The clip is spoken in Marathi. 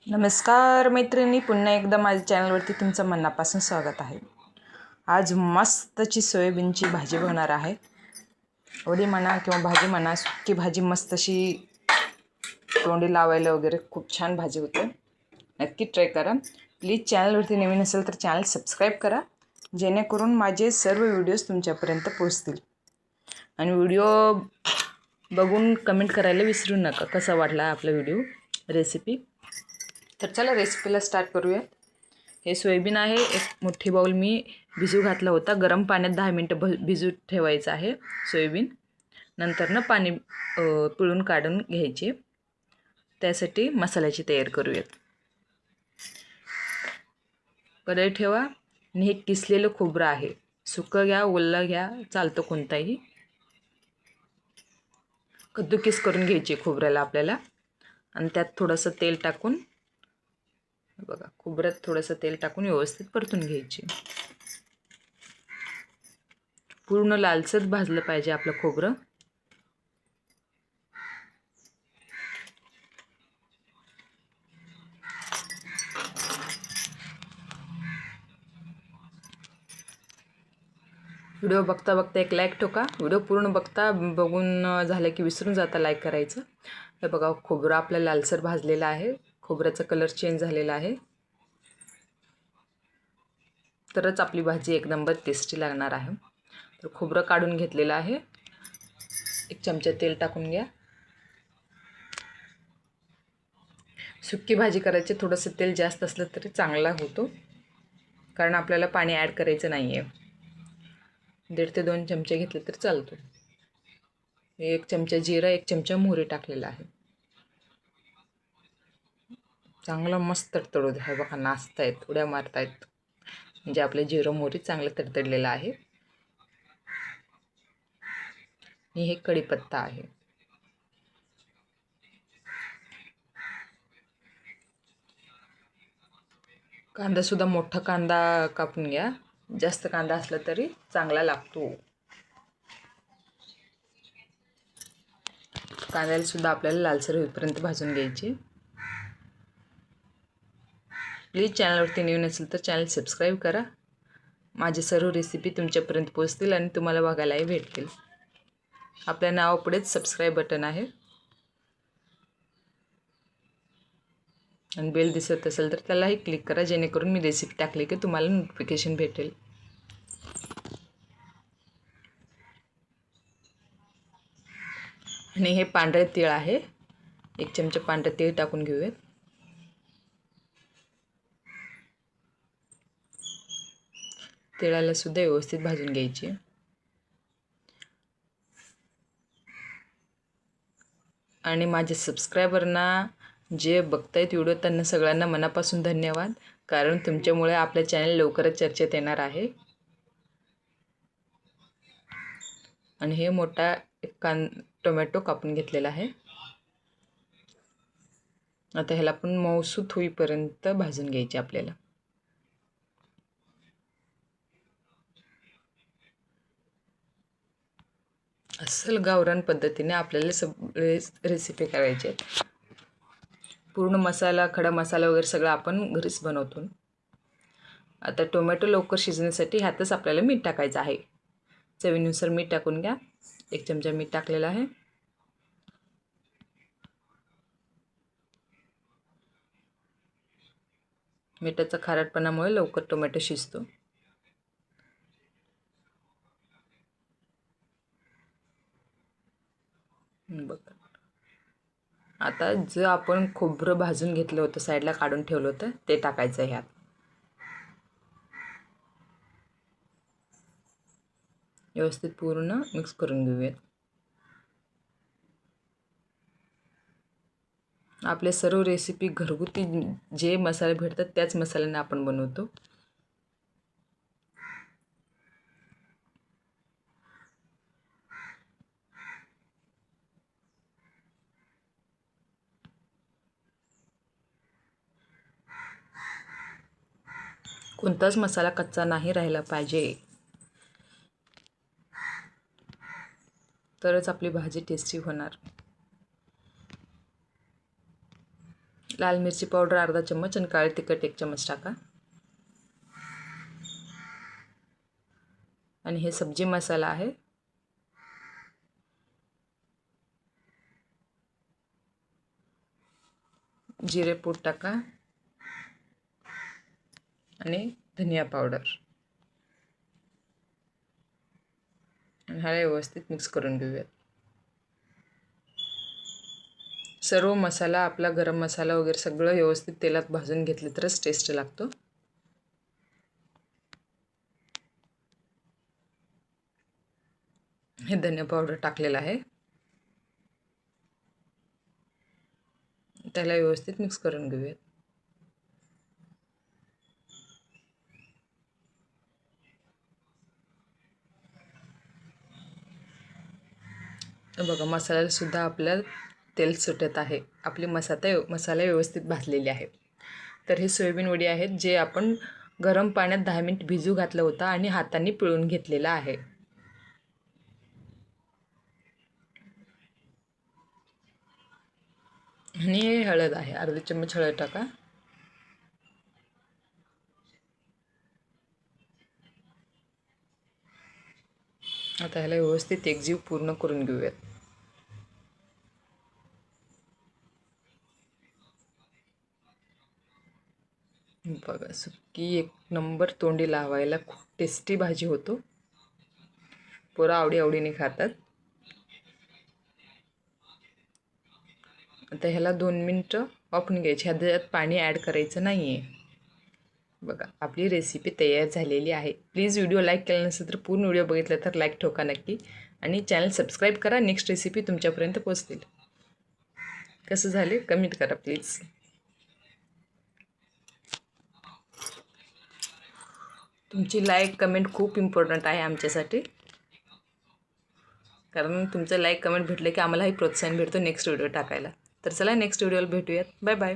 नमस्कार मैत्रिणी, पुन्हा एकदा माझ्या चॅनलवरती तुमचं मनापासून स्वागत आहे. आज मस्तची सोयाबीनची भाजी बनवणार आहे. वडी म्हणा किंवा भाजी म्हणा, सुकी भाजी मस्त अशी तोंडी लावायला वगैरे खूप छान भाजी होते. नक्की ट्राय करा. प्लीज चॅनलवरती नवीन असेल तर चॅनल सबस्क्राईब करा, जेणेकरून माझे सर्व व्हिडिओज तुमच्यापर्यंत पोहोचतील. आणि व्हिडिओ बघून कमेंट करायला विसरू नका कसा वाटला आपला व्हिडिओ रेसिपी. तर चला रेसिपीला स्टार्ट करूया. हे सोयाबीन आहे, एक मोठी बाउल मी भिजू घातला होता. गरम पाण्यात 10 मिनटं भिजू ठेवायचं आहे सोयाबीन. नंतर पाणी पिळून काढून घ्यायचे. त्यासाठी मसाल्याची तयारी करूयात. कढई ठेवा आणि हे किसलेलं खोबरं आहे. सुकं घ्या, ओलं घ्या, चालतं कोणताही. कद्दूकिस करून घ्यायची खोबऱ्याला आपल्याला. आणि त्यात थोडंसं तेल टाकून बघा, खोबऱ्यात थोडंसं तेल टाकून व्यवस्थित परतून घ्यायची. पूर्ण लालसर भाजलं पाहिजे आपलं खोबरं. व्हिडिओ बघता बघता एक लाईक ठोका. व्हिडिओ पूर्ण बघून झालं की विसरून जाता लाईक करायचं. हे बघा, खोबरं आपलं लालसर भाजलेलं आहे. खोबऱ्याचा कलर चेंज झालेला आहे. तरच आपली भाजी एक नंबर टेस्टी लागणार आहे. तर खोबरं काढून घेतलेलं आहे. 1 चमचा तेल टाकून घ्या. सुक्की भाजी करायची, थोडंसं तेल जास्त असलं तरी चांगला होतो, कारण आपल्याला पाणी ॲड करायचं नाही आहे. 1.5 ते 2 चमचे घेतले तर चालतो. 1 चमचा जिरा, 1 चमचा मोहरी टाकलेला आहे. चांगलं मस्त तडतडू द्या. हे बघा, नाचतायत, उड्या मारतायत, म्हणजे आपलं जिरं मोहरी चांगलं तडतडलेलं आहे. आणि हे कढीपत्ता आहे. कांदासुद्धा मोठा कांदा कापून घ्या. जास्त कांदा असला तरी चांगला लागतो. कांद्याला सुद्धा आपल्याला लालसर होईपर्यंत भाजून घ्यायचे. प्लीज चॅनलवरती नवीन असेल तर चॅनल सबस्क्राईब करा. माझे सर्व रेसिपी तुमच्यापर्यंत पोहोचतील आणि तुम्हाला बघायलाही भेटतील. आपल्या नावापुढेच सबस्क्राईब बटन आहे. आणि बेल दिसत असेल तर त्यालाही क्लिक करा, जेणेकरून मी रेसिपी टाकली की तुम्हाला नोटिफिकेशन भेटेल. आणि हे पांढरे तीळ आहे. 1 चमचा पांढरे तीळ टाकून घेऊयात. तिळाला सुद्धा व्यवस्थित भाजून घ्यायची. आणि माझे सबस्क्रायबरना जे बघतायत व्हिडिओ त्यांना सगळ्यांना मनापासून धन्यवाद, कारण तुमच्यामुळे आपल्या चॅनल लवकरच चर्चेत येणार आहे. आणि हे मोठा एक टोमॅटो कापून घेतलेला आहे. आता ह्याला पण मऊसूत होईपर्यंत भाजून घ्यायचे आपल्याला. अस्सल गावरान पद्धतीने आपल्याला सगळे रेसिपी करायचे आहेत. पूर्ण मसाला, खडा मसाला वगैरे सगळं आपण घरीच बनवतो. आता टोमॅटो लवकर शिजण्यासाठी ह्यातच आपल्याला मीठ टाकायचं आहे. चवीनुसार मीठ टाकून घ्या. 1 चमचा मीठ टाकलेलं आहे. मिठाचा खारटपणामुळे लवकर टोमॅटो शिजतो. बघा, आता जे आपण खोबरं भाजून घेतलं होतं, साईडला काढून ठेवलं होतं, ते टाकायचं ह्यात. व्यवस्थित पूर्ण मिक्स करून घेऊयात. आपले सर्व रेसिपी घरगुती जे मसाले भेटतात त्याच मसाल्याने आपण बनवतो. कोणताच मसाला कच्चा नाही राहिला पाहिजे, तरच आपली भाजी टेस्टी होणार. लाल मिरची पावडर अर्धा चम्मच आणि काळे तिखट 1 चम्मच टाका. आणि हे सब्जी मसाला आहे. जिरे पूड टाका आणि धनिया पावडर आणि हा व्यवस्थित मिक्स करून घेऊयात. सर्व मसाला आपला गरम मसाला वगैरे सगळं व्यवस्थित तेलात भाजून घेतले तरच टेस्ट लागतो. हे धनिया पावडर टाकलेलं आहे. त्याला व्यवस्थित मिक्स करून घेऊयात. बघा मसाल्याला सुद्धा आपल्या तेल सुटत आहे. आपली मसाला व्यवस्थित भाजलेले आहे. तर हे सोयाबीन वडी आहेत जे आपण गरम पाण्यात 10 मिनिट भिजू घातलं होतं आणि हाताने पिळून घेतलेला आहे. आणि हे हळद आहे, अर्धा चम्मच हळद टाका. आता ह्याला व्यवस्थित एकजीव पूर्ण करून घेऊयात. बघा सुक्की 1 नंबर तोंडी लावायला खूप टेस्टी भाजी होतो. पोरं आवडीने खातात. आता ह्याला 2 मिनिटं वाफवून घ्यायची. ह्याच्यात पाणी ॲड करायचं नाही आहे. बघा आपली रेसिपी तयार झालेली आहे. प्लीज व्हिडिओ लाईक केला नसेल तर पूर्ण व्हिडिओ बघितला तर लाईक ठोका नक्की आणि चॅनल सबस्क्राईब करा. नेक्स्ट रेसिपी तुमच्यापर्यंत पोहोचतील. कसं झाले कमेंट करा प्लीज. तुमची लाईक कमेंट खूप इम्पॉर्टंट आहे आमच्यासाठी, कारण तुमचं लाईक कमेंट भेटलं की आम्हालाही प्रोत्साहन भेटतो नेक्स्ट व्हिडिओ टाकायला. तर चला नेक्स्ट व्हिडिओला भेटूयात. Bye bye.